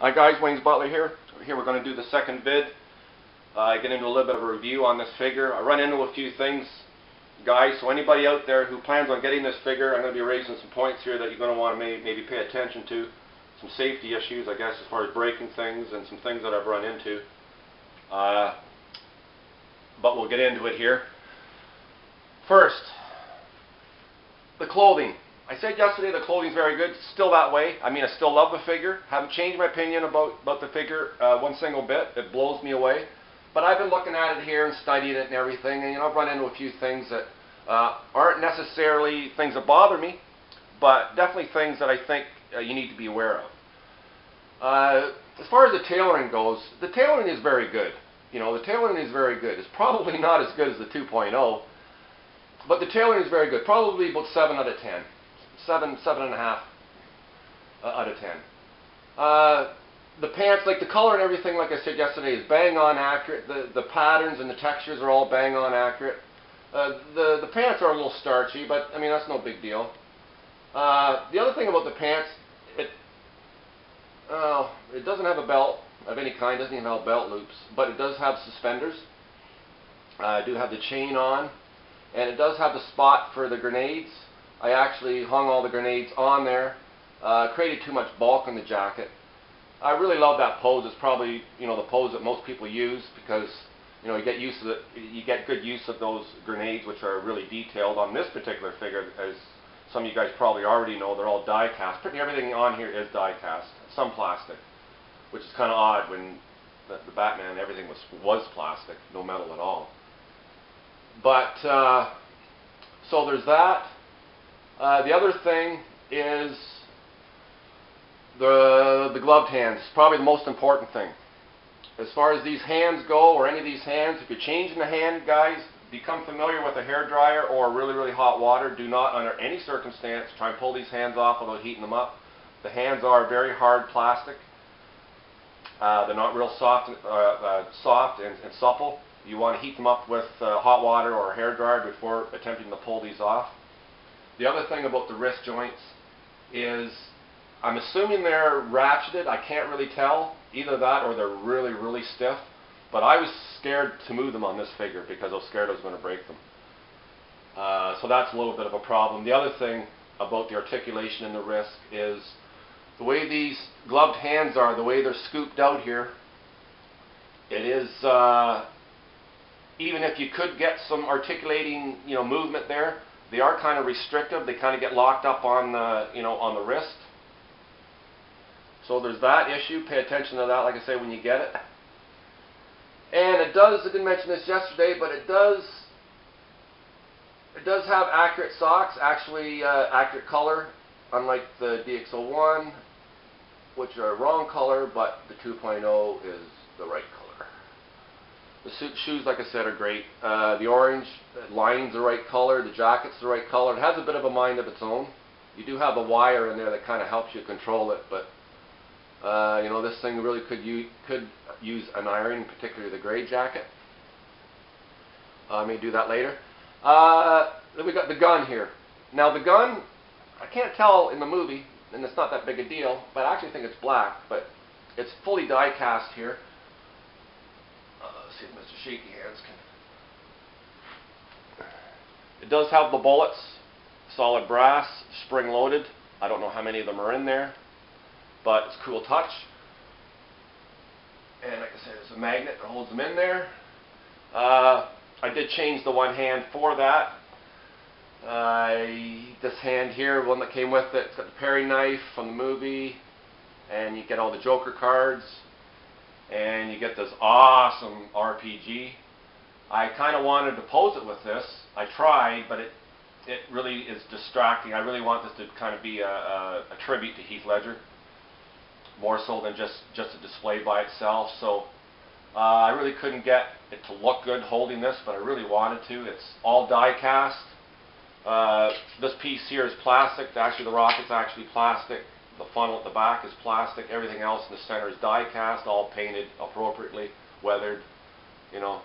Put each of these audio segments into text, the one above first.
Hi guys, Wayne's Butler here. Here we're going to do the second bid. Get into a little bit of a review on this figure. I run into a few things, guys, so anybody out there who plans on getting this figure, I'm going to be raising some points here that you're going to want to maybe pay attention to. Some safety issues, I guess, as far as breaking things and some things that I've run into. But we'll get into it here. First, the clothing. I said yesterday the clothing's very good. It's still that way. I mean, I still love the figure. Haven't changed my opinion about the figure one single bit. It blows me away. But I've been looking at it here and studying it and everything, and you know, I've run into a few things that aren't necessarily things that bother me, but definitely things that I think you need to be aware of. As far as the tailoring goes, the tailoring is very good. You know, the tailoring is very good. It's probably not as good as the 2.0, but the tailoring is very good. Probably about 7 out of 10. 7.5 out of 10. The pants, like the color and everything, like I said yesterday, is bang on accurate. The patterns and the textures are all bang on accurate. The pants are a little starchy, but I mean, that's no big deal. The other thing about the pants, it doesn't have a belt of any kind. Doesn't even have belt loops, but it does have suspenders. I do have the chain on, and it does have the spot for the grenades. I actually hung all the grenades on there. Created too much bulk in the jacket. I really love that pose. It's probably, you know, the pose that most people use because, you know, you get used to it. You get good use of those grenades, which are really detailed on this particular figure. As some of you guys probably already know, they're all die cast. Pretty everything on here is die cast. Some plastic, which is kind of odd when the Batman, everything was plastic, no metal at all. But so there's that. The other thing is the gloved hands. Probably the most important thing. As far as these hands go, or any of these hands, if you're changing the hand, guys, become familiar with a hairdryer or really, really hot water. Do not, under any circumstance, try and pull these hands off without heating them up. The hands are very hard plastic. They're not real soft and supple. You want to heat them up with hot water or a hairdryer before attempting to pull these off. The other thing about the wrist joints is, I'm assuming they're ratcheted. I can't really tell. Either that or they're really, really stiff. But I was scared to move them on this figure because I was scared I was going to break them. So that's a little bit of a problem. The other thing about the articulation in the wrist is the way these gloved hands are, the way they're scooped out here. It is, even if you could get some articulating, you know, movement there, they are kind of restrictive. They kind of get locked up on the, you know, on the wrist. So there's that issue. Pay attention to that, like I say, when you get it. And it does, I didn't mention this yesterday, but it does have accurate socks, actually accurate color, unlike the DX01, which are wrong color, but the 2.0 is the right color. The shoes, like I said, are great. The orange lining's the right color. The jacket's the right color. It has a bit of a mind of its own. You do have a wire in there that kind of helps you control it, but you know, this thing really could use an iron, particularly the gray jacket. I may do that later. Then we got the gun here. Now the gun, I can't tell in the movie, and it's not that big a deal, but I actually think it's black, but it's fully die cast here. Let's see if Mr. Shaky Hands can. It does have the bullets, solid brass, spring loaded. I don't know how many of them are in there, but it's a cool touch. And like I said, there's a magnet that holds them in there. I did change the one hand for that. This hand here, one that came with it, it's got the paring knife from the movie, and you get all the Joker cards, and you get this awesome RPG. I kind of wanted to pose it with this. I tried, but it really is distracting. I really want this to kind of be a tribute to Heath Ledger, more so than just a display by itself. So I really couldn't get it to look good holding this, but I really wanted to. It's all die cast. This piece here is plastic. Actually, the rocket's actually plastic. The funnel at the back is plastic. Everything else in the center is die cast, all painted appropriately, weathered. You know,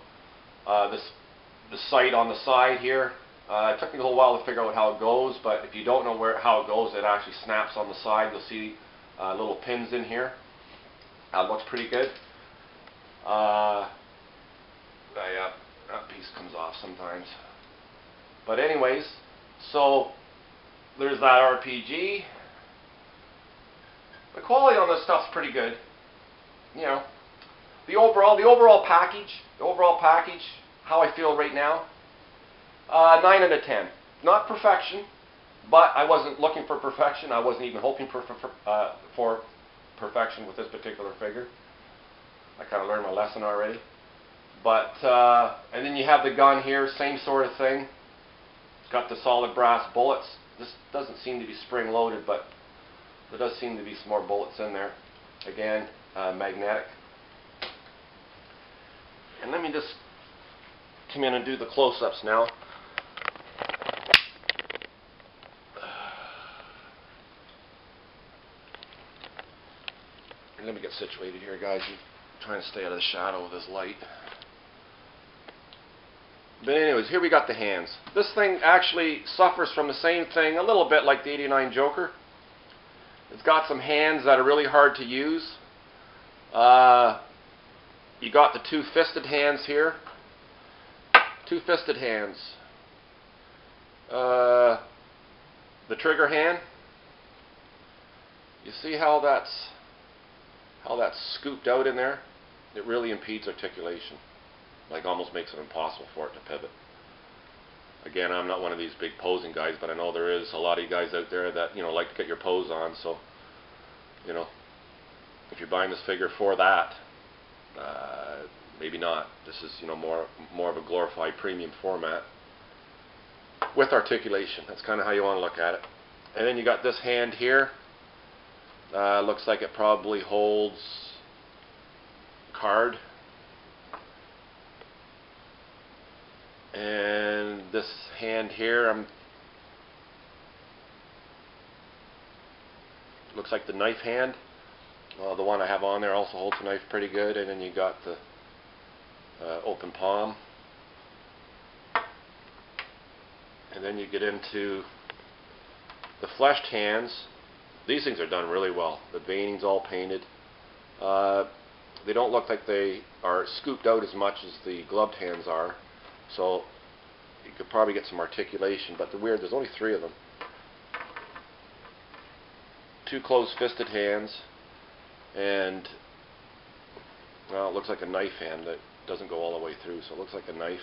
the sight on the side here. It took me a little while to figure out how it goes, but if you don't know how it goes, it actually snaps on the side. You'll see little pins in here. That looks pretty good. Yeah, that piece comes off sometimes. But anyways, so there's that RPG. The quality on this stuff's pretty good. You know, the overall package, how I feel right now, 9 out of 10. Not perfection, but I wasn't looking for perfection. I wasn't even hoping for perfection with this particular figure. I kind of learned my lesson already. But, and then you have the gun here, same sort of thing. It's got the solid brass bullets. This doesn't seem to be spring-loaded, but there does seem to be some more bullets in there. Again, magnetic. And let me just come in and do the close-ups now. And let me get situated here, guys. I'm trying to stay out of the shadow of this light. But anyways, here we got the hands. This thing actually suffers from the same thing a little bit like the '89 Joker. It's got some hands that are really hard to use. You got the two fisted hands here. Two fisted hands. The trigger hand. You see how that's scooped out in there? It really impedes articulation. Like almost makes it impossible for it to pivot. Again, I'm not one of these big posing guys, but I know there is a lot of you guys out there that, you know, like to get your pose on. So, you know, if you're buying this figure for that, maybe not. This is, you know, more of a glorified premium format with articulation. That's kind of how you want to look at it. And then you got this hand here. Looks like it probably holds card. And this hand here, looks like the knife hand. The one I have on there also holds a knife pretty good. And then you got the open palm. And then you get into the fleshed hands. These things are done really well. The veining's all painted. They don't look like they are scooped out as much as the gloved hands are. So you could probably get some articulation, but there's only 3 of them. 2 closed fisted hands, and well, it looks like a knife hand that doesn't go all the way through, so it looks like a knife.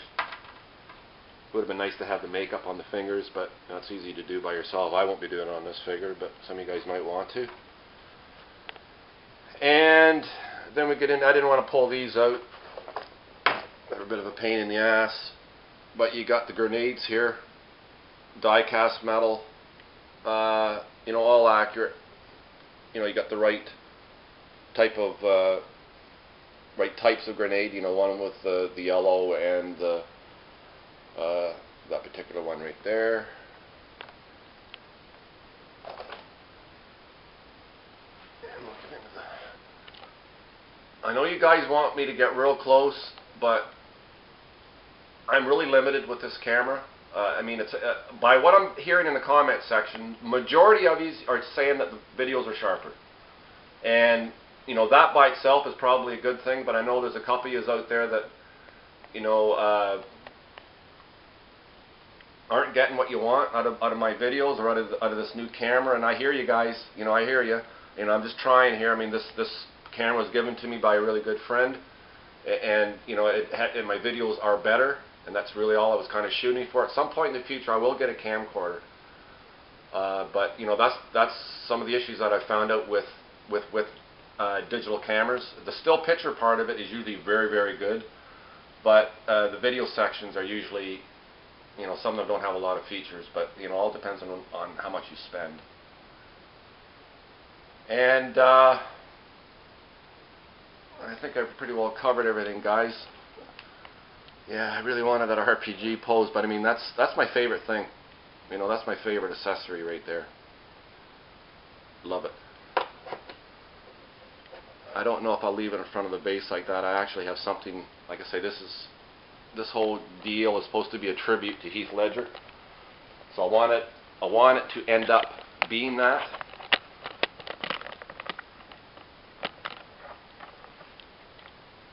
Would have been nice to have the makeup on the fingers, but that's easy to do by yourself. I won't be doing it on this figure, but some of you guys might want to. And then we get in. I didn't want to pull these out. They're a bit of a pain in the ass. But you got the grenades here, die-cast metal, you know, all accurate. You know, you got the right type of right types of grenade. You know, one with the yellow and the that particular one right there. I know you guys want me to get real close, but I'm really limited with this camera. I mean, it's by what I'm hearing in the comment section, majority of these are saying that the videos are sharper, and you know that by itself is probably a good thing. But I know there's a couple of yous out there that, you know, aren't getting what you want out of my videos or out of this new camera. And I hear you guys. You know, I hear you. You know, I'm just trying here. I mean, this camera was given to me by a really good friend, and you know, and my videos are better. And that's really all I was kind of shooting for. At some point in the future, I will get a camcorder. But you know, that's some of the issues that I found out with digital cameras. The still picture part of it is usually very, very good, but the video sections are usually, you know, some of them don't have a lot of features. But you know, all depends on how much you spend. And I think I've pretty well covered everything, guys. Yeah, I really wanted that RPG pose, but I mean, that's my favorite thing. You know, that's my favorite accessory right there. Love it. I don't know if I'll leave it in front of the base like that. I actually have something, like I say, this whole deal is supposed to be a tribute to Heath Ledger. So I want it to end up being that.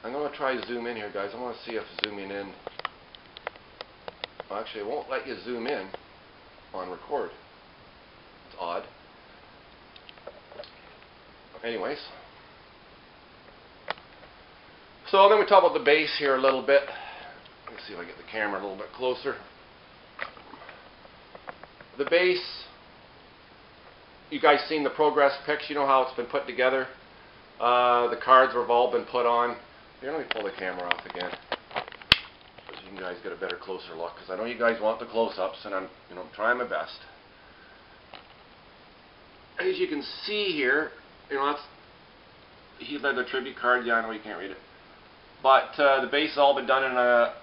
I'm going to try zoom in here, guys. I want to see if zooming in... Well, actually, it won't let you zoom in on record. It's odd. Anyways. So then we talk about the base here a little bit. Let's see if I get the camera a little bit closer. The base, you guys seen the progress pics. You know how it's been put together. The cards have all been put on. Here, let me pull the camera off again, so you guys get a better closer look. Because I know you guys want the close-ups, and I'm, trying my best. As you can see here, that's he led the tribute card. Yeah, I know you can't read it, but the base has all been done in a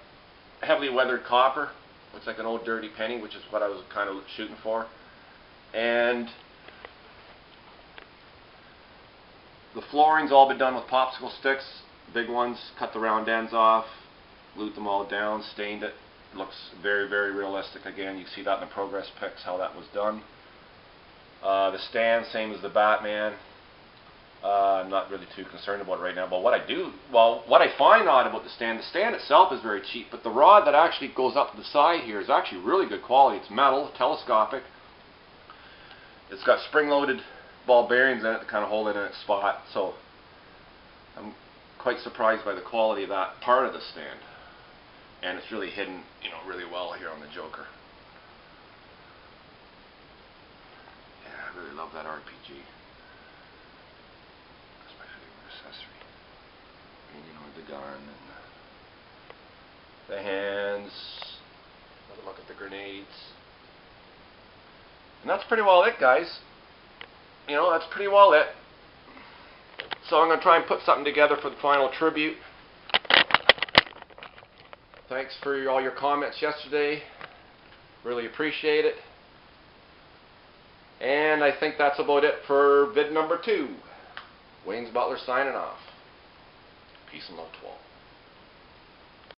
heavily weathered copper. Looks like an old dirty penny, which is what I was kind of shooting for. And the flooring's all been done with popsicle sticks, big ones. Cut the round ends off, glued them all down, stained it. Looks very, very realistic. Again, you see that in the progress pics, how that was done. The stand, same as the Batman. I'm not really too concerned about it right now. But what I find odd about the stand itself is very cheap, but the rod that actually goes up to the side here is actually really good quality. It's metal, telescopic. It's got spring-loaded ball bearings in it to kind of hold it in its spot. So I'm quite surprised by the quality of that part of the stand. And it's really hidden, really well here on the Joker. Yeah, I really love that RPG. Accessory. And the gun and the hands. Another look at the grenades. And that's pretty well it, guys. That's pretty well it. So I'm going to try and put something together for the final tribute. Thanks for all your comments yesterday. Really appreciate it. And I think that's about it for vid number 2. Wayne's Butler signing off. Peace and love to all.